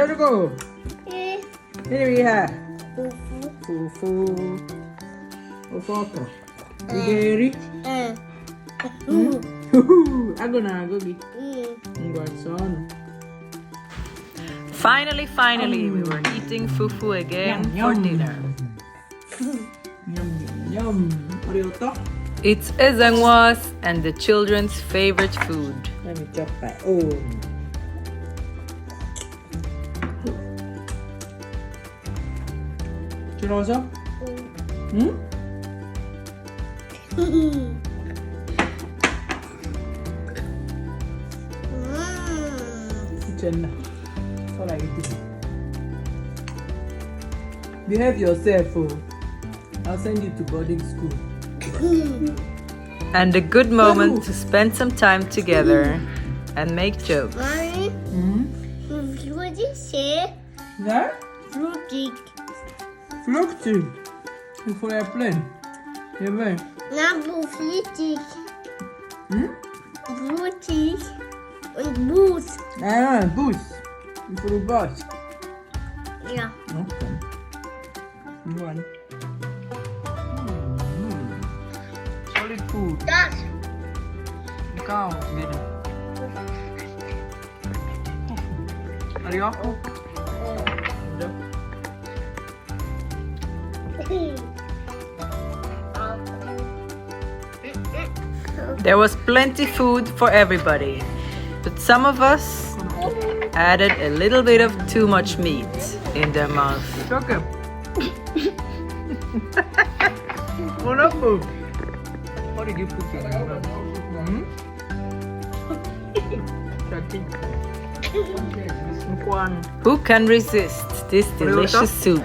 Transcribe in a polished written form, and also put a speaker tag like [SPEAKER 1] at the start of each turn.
[SPEAKER 1] to go. Here we have fufu. Ofe Okra. Igeri. Ako na, gogi. Son.
[SPEAKER 2] Finally, we were eating fufu again for dinner.
[SPEAKER 1] Yum, yum. Ryota.
[SPEAKER 2] It's Ezangwa's and the children's favorite food.
[SPEAKER 1] Let me chop my own. Chinosa? Kitchen. That's all I eat. Behave yourself, oh. I'll send you to boarding school.
[SPEAKER 2] And a good moment to spend some time together and make jokes.
[SPEAKER 3] Mommy, what did you say?
[SPEAKER 1] Yeah?
[SPEAKER 3] Fruity.
[SPEAKER 1] Fruity. For a plane. Yeah, man.
[SPEAKER 3] Not fruity. Fruity. Und Boost.
[SPEAKER 1] Ah, boost. For the bus.
[SPEAKER 3] Ja.
[SPEAKER 1] Okay. One. Solid food.
[SPEAKER 3] Das.
[SPEAKER 1] Cow, baby. Ariako?
[SPEAKER 2] There was plenty food for everybody, but some of us added a little bit of too much meat in their mouth.
[SPEAKER 1] Okay. Wonderful. What did you put in your mouth?
[SPEAKER 2] Who can resist this delicious soup?